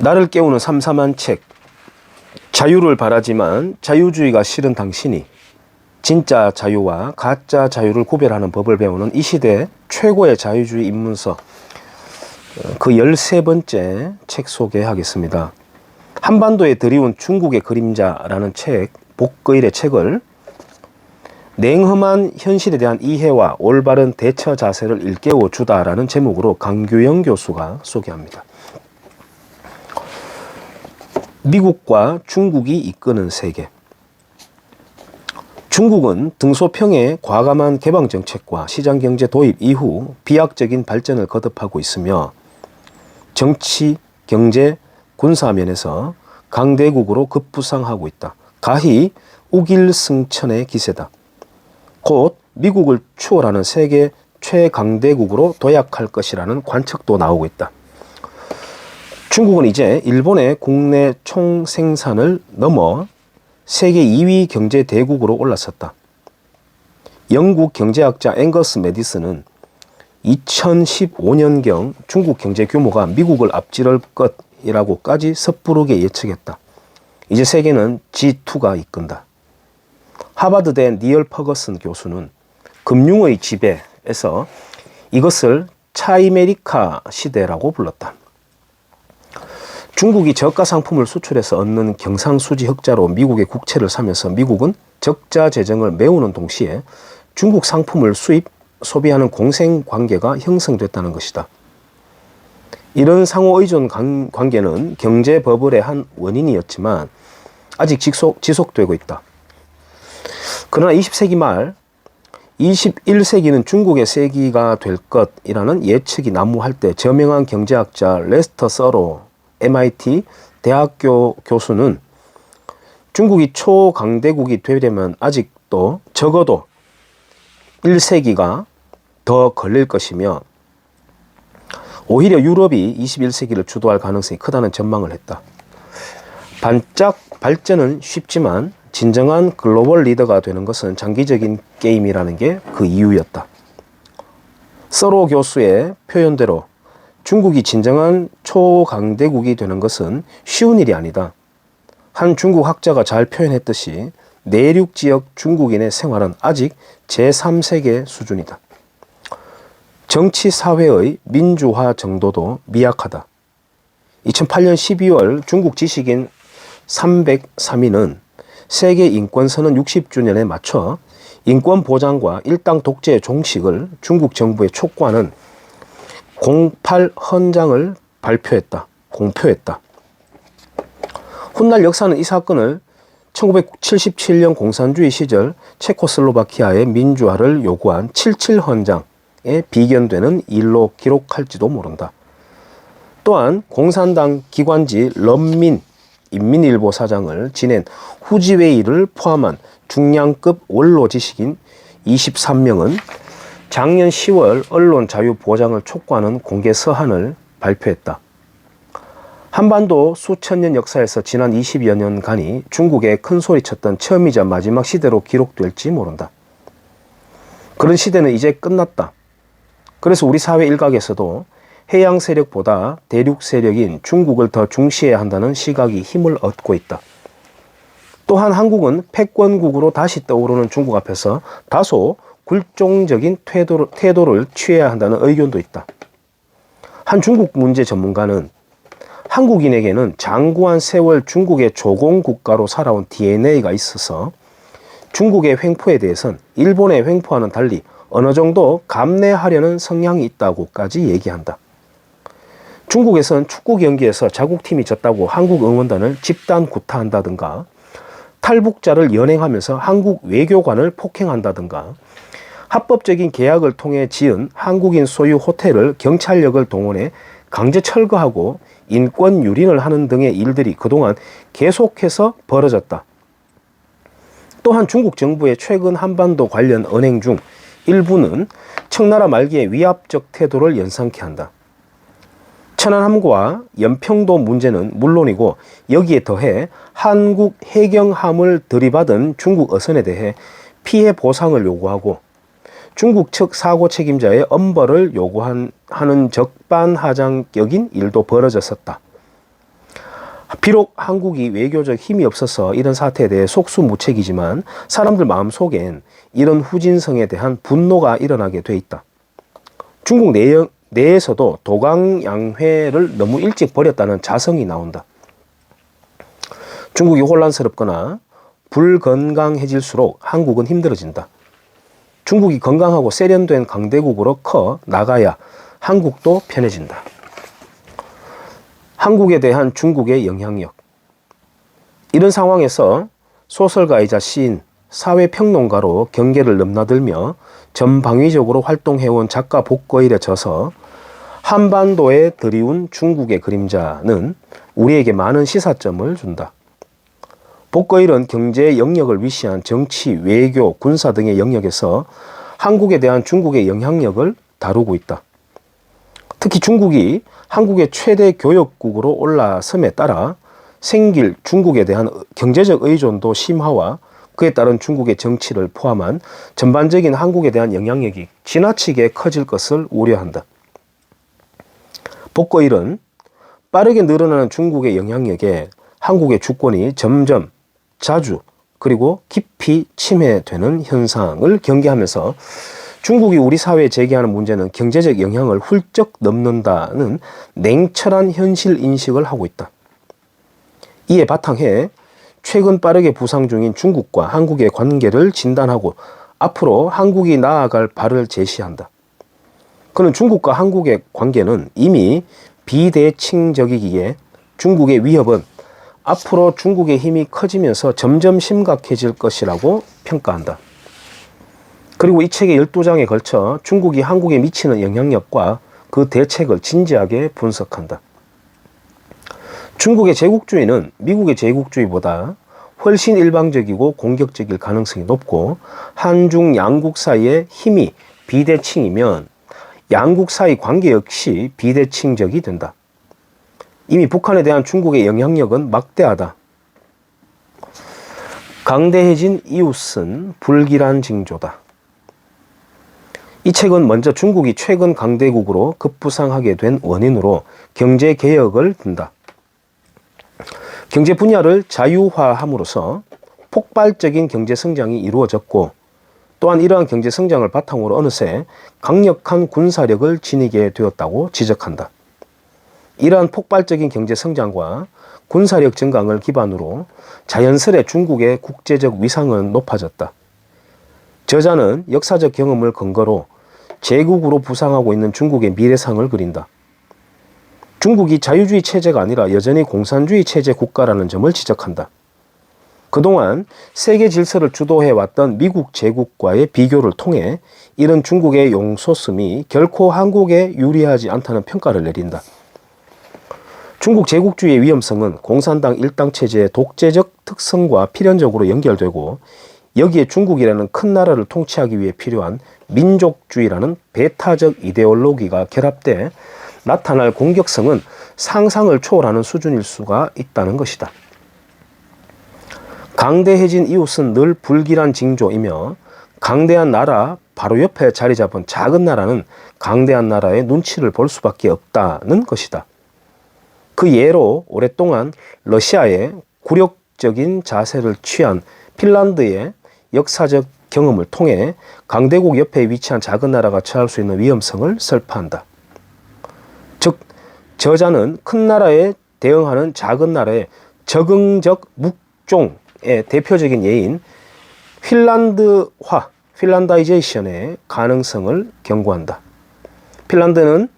나를 깨우는 삼삼한 책. 자유를 바라지만 자유주의가 싫은 당신이 진짜 자유와 가짜 자유를 구별하는 법을 배우는 이 시대 최고의 자유주의 입문서, 그 13번째 책 소개하겠습니다. 한반도에 드리운 중국의 그림자라는 책, 복거일의 책을 냉엄한 현실에 대한 이해와 올바른 대처 자세를 일깨워 주다라는 제목으로 강규영 교수가 소개합니다. 미국과 중국이 이끄는 세계. 중국은 등소평의 과감한 개방 정책과 시장경제 도입 이후 비약적인 발전을 거듭하고 있으며 정치, 경제, 군사면에서 강대국으로 급부상하고 있다. 가히 우길승천의 기세다. 곧 미국을 추월하는 세계 최강대국으로 도약할 것이라는 관측도 나오고 있다. 중국은 이제 일본의 국내 총생산을 넘어 세계 2위 경제 대국으로 올라섰다. 영국 경제학자 앵거스 매디슨은 2015년경 중국 경제 규모가 미국을 앞지를 것이라고까지 섣부르게 예측했다. 이제 세계는 G2가 이끈다. 하버드대 니얼 퍼거슨 교수는 금융의 지배에서 이것을 차이메리카 시대라고 불렀다. 중국이 저가 상품을 수출해서 얻는 경상수지 흑자로 미국의 국채를 사면서 미국은 적자 재정을 메우는 동시에 중국 상품을 수입, 소비하는 공생관계가 형성됐다는 것이다. 이런 상호의존 관계는 경제 버블의 한 원인이었지만 아직 지속되고 있다. 그러나 20세기 말 21세기는 중국의 세기가 될 것이라는 예측이 난무할 때 저명한 경제학자 레스터 서로 MIT 대학교 교수는 중국이 초강대국이 되려면 아직도 적어도 1세기가 더 걸릴 것이며 오히려 유럽이 21세기를 주도할 가능성이 크다는 전망을 했다. 반짝 발전은 쉽지만 진정한 글로벌 리더가 되는 것은 장기적인 게임이라는 게 그 이유였다. 서로 교수의 표현대로 중국이 진정한 초강대국이 되는 것은 쉬운 일이 아니다. 한 중국 학자가 잘 표현했듯이 내륙 지역 중국인의 생활은 아직 제3세계 수준이다. 정치 사회의 민주화 정도도 미약하다. 2008년 12월 중국 지식인 303인은 세계 인권선언 60주년에 맞춰 인권 보장과 일당 독재의 종식을 중국 정부에 촉구하는 08헌장을 공표했다. 훗날 역사는 이 사건을 1977년 공산주의 시절 체코슬로바키아의 민주화를 요구한 77헌장에 비견되는 일로 기록할지도 모른다. 또한 공산당 기관지 런민 인민일보 사장을 지낸 후지웨이를 포함한 중량급 원로 지식인 23명은 작년 10월 언론 자유 보장을 촉구하는 공개 서한을 발표했다. 한반도 수천 년 역사에서 지난 20여 년간이 중국에 큰 소리쳤던 처음이자 마지막 시대로 기록될지 모른다. 그런 시대는 이제 끝났다. 그래서 우리 사회 일각에서도 해양 세력보다 대륙 세력인 중국을 더 중시해야 한다는 시각이 힘을 얻고 있다. 또한 한국은 패권국으로 다시 떠오르는 중국 앞에서 다소 굴종적인 태도를 취해야 한다는 의견도 있다. 한 중국 문제 전문가는 한국인에게는 장구한 세월 중국의 조공국가로 살아온 DNA가 있어서 중국의 횡포에 대해선 일본의 횡포와는 달리 어느 정도 감내하려는 성향이 있다고까지 얘기한다. 중국에선 축구 경기에서 자국팀이 졌다고 한국 응원단을 집단 구타한다든가 탈북자를 연행하면서 한국 외교관을 폭행한다든가 합법적인 계약을 통해 지은 한국인 소유 호텔을 경찰력을 동원해 강제 철거하고 인권 유린을 하는 등의 일들이 그동안 계속해서 벌어졌다. 또한 중국 정부의 최근 한반도 관련 언행 중 일부는 청나라 말기의 위압적 태도를 연상케 한다. 천안함과 연평도 문제는 물론이고 여기에 더해 한국 해경함을 들이받은 중국 어선에 대해 피해 보상을 요구하고 중국 측 사고 책임자의 엄벌을 요구하는 적반하장격인 일도 벌어졌었다. 비록 한국이 외교적 힘이 없어서 이런 사태에 대해 속수무책이지만 사람들 마음속엔 이런 후진성에 대한 분노가 일어나게 돼 있다. 중국 내에서도 도강양회를 너무 일찍 버렸다는 자성이 나온다. 중국이 혼란스럽거나 불건강해질수록 한국은 힘들어진다. 중국이 건강하고 세련된 강대국으로 커 나가야 한국도 편해진다. 한국에 대한 중국의 영향력. 이런 상황에서 소설가이자 시인, 사회평론가로 경계를 넘나들며 전방위적으로 활동해온 작가 복거일에 져서 한반도에 들이운 중국의 그림자는 우리에게 많은 시사점을 준다. 복거일은 경제 영역을 위시한 정치, 외교, 군사 등의 영역에서 한국에 대한 중국의 영향력을 다루고 있다. 특히 중국이 한국의 최대 교역국으로 올라섬에 따라 생길 중국에 대한 경제적 의존도 심화와 그에 따른 중국의 정치를 포함한 전반적인 한국에 대한 영향력이 지나치게 커질 것을 우려한다. 복거일은 빠르게 늘어나는 중국의 영향력에 한국의 주권이 점점 자주 그리고 깊이 침해되는 현상을 경계하면서 중국이 우리 사회에 제기하는 문제는 경제적 영향을 훌쩍 넘는다는 냉철한 현실 인식을 하고 있다. 이에 바탕해 최근 빠르게 부상 중인 중국과 한국의 관계를 진단하고 앞으로 한국이 나아갈 발을 제시한다. 그는 중국과 한국의 관계는 이미 비대칭적이기에 중국의 위협은 앞으로 중국의 힘이 커지면서 점점 심각해질 것이라고 평가한다. 그리고 이 책의 12장에 걸쳐 중국이 한국에 미치는 영향력과 그 대책을 진지하게 분석한다. 중국의 제국주의는 미국의 제국주의보다 훨씬 일방적이고 공격적일 가능성이 높고 한중 양국 사이의 힘이 비대칭이면 양국 사이 관계 역시 비대칭적이 된다. 이미 북한에 대한 중국의 영향력은 막대하다. 강대해진 이웃은 불길한 징조다. 이 책은 먼저 중국이 최근 강대국으로 급부상하게 된 원인으로 경제개혁을 든다. 경제 분야를 자유화함으로써 폭발적인 경제성장이 이루어졌고 또한 이러한 경제성장을 바탕으로 어느새 강력한 군사력을 지니게 되었다고 지적한다. 이러한 폭발적인 경제성장과 군사력 증강을 기반으로 자연스레 중국의 국제적 위상은 높아졌다. 저자는 역사적 경험을 근거로 제국으로 부상하고 있는 중국의 미래상을 그린다. 중국이 자유주의 체제가 아니라 여전히 공산주의 체제 국가라는 점을 지적한다. 그동안 세계 질서를 주도해왔던 미국 제국과의 비교를 통해 이런 중국의 용솟음이 결코 한국에 유리하지 않다는 평가를 내린다. 중국 제국주의의 위험성은 공산당 일당 체제의 독재적 특성과 필연적으로 연결되고 여기에 중국이라는 큰 나라를 통치하기 위해 필요한 민족주의라는 배타적 이데올로기가 결합돼 나타날 공격성은 상상을 초월하는 수준일 수가 있다는 것이다. 강대해진 이웃은 늘 불길한 징조이며 강대한 나라 바로 옆에 자리 잡은 작은 나라는 강대한 나라의 눈치를 볼 수밖에 없다는 것이다. 그 예로 오랫동안 러시아의 굴욕적인 자세를 취한 핀란드의 역사적 경험을 통해 강대국 옆에 위치한 작은 나라가 처할 수 있는 위험성을 설파한다. 즉, 저자는 큰 나라에 대응하는 작은 나라의 적응적 묵종의 대표적인 예인 핀란다이제이션의 가능성을 경고한다. 핀란드는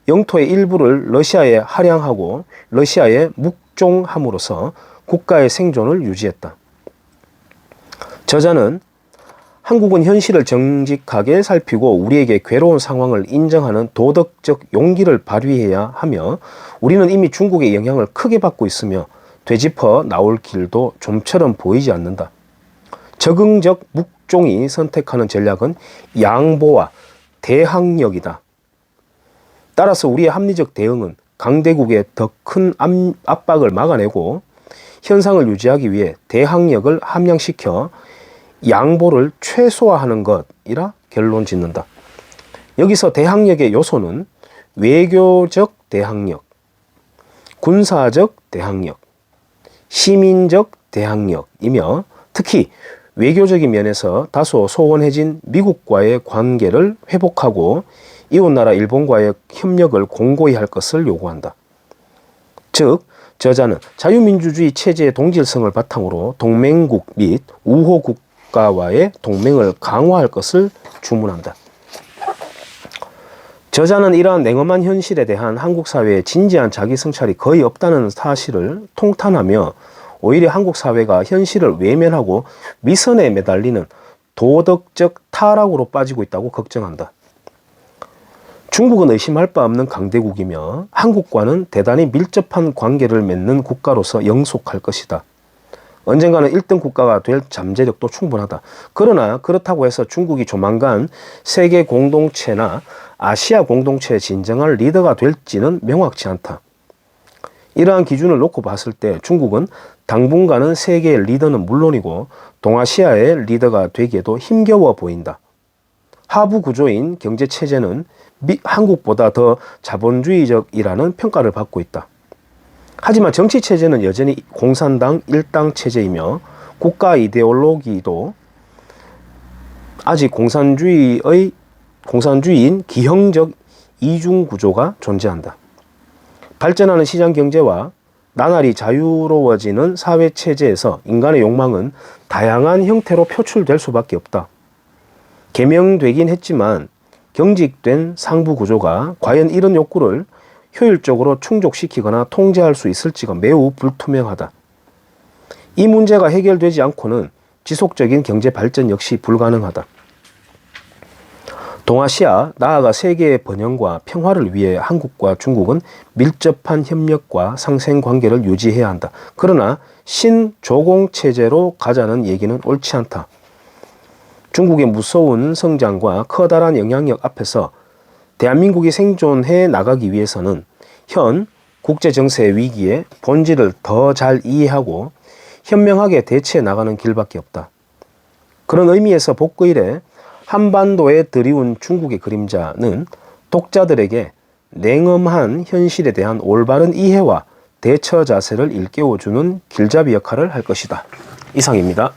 영토의 일부를 러시아에 할양하고 러시아에 묵종함으로써 국가의 생존을 유지했다. 저자는 한국은 현실을 정직하게 살피고 우리에게 괴로운 상황을 인정하는 도덕적 용기를 발휘해야 하며 우리는 이미 중국의 영향을 크게 받고 있으며 되짚어 나올 길도 좀처럼 보이지 않는다. 적응적 묵종이 선택하는 전략은 양보와 대항력이다. 따라서 우리의 합리적 대응은 강대국의 더 큰 압박을 막아내고 현상을 유지하기 위해 대항력을 함량시켜 양보를 최소화하는 것이라 결론 짓는다. 여기서 대항력의 요소는 외교적 대항력, 군사적 대항력, 시민적 대항력이며 특히 외교적인 면에서 다소 소원해진 미국과의 관계를 회복하고 이웃나라 일본과의 협력을 공고히 할 것을 요구한다. 즉, 저자는 자유민주주의 체제의 동질성을 바탕으로 동맹국 및 우호 국가와의 동맹을 강화할 것을 주문한다. 저자는 이러한 냉엄한 현실에 대한 한국 사회의 진지한 자기 성찰이 거의 없다는 사실을 통탄하며 오히려 한국 사회가 현실을 외면하고 위선에 매달리는 도덕적 타락으로 빠지고 있다고 걱정한다. 중국은 의심할 바 없는 강대국이며 한국과는 대단히 밀접한 관계를 맺는 국가로서 영속할 것이다. 언젠가는 1등 국가가 될 잠재력도 충분하다. 그러나 그렇다고 해서 중국이 조만간 세계 공동체나 아시아 공동체의 진정한 리더가 될지는 명확치 않다. 이러한 기준을 놓고 봤을 때 중국은 당분간은 세계의 리더는 물론이고 동아시아의 리더가 되기에도 힘겨워 보인다. 하부 구조인 경제체제는 한국보다 더 자본주의적이라는 평가를 받고 있다. 하지만 정치체제는 여전히 공산당 일당 체제이며 국가 이데올로기도 아직 공산주의인 기형적 이중 구조가 존재한다. 발전하는 시장경제와 나날이 자유로워지는 사회체제에서 인간의 욕망은 다양한 형태로 표출될 수밖에 없다. 개명되긴 했지만 경직된 상부 구조가 과연 이런 욕구를 효율적으로 충족시키거나 통제할 수 있을지가 매우 불투명하다. 이 문제가 해결되지 않고는 지속적인 경제 발전 역시 불가능하다. 동아시아, 나아가 세계의 번영과 평화를 위해 한국과 중국은 밀접한 협력과 상생관계를 유지해야 한다. 그러나 신조공체제로 가자는 얘기는 옳지 않다. 중국의 무서운 성장과 커다란 영향력 앞에서 대한민국이 생존해 나가기 위해서는 현 국제정세 위기의 본질을 더 잘 이해하고 현명하게 대처해 나가는 길밖에 없다. 그런 의미에서 복고 이래 한반도에 드리운 중국의 그림자는 독자들에게 냉엄한 현실에 대한 올바른 이해와 대처 자세를 일깨워주는 길잡이 역할을 할 것이다. 이상입니다.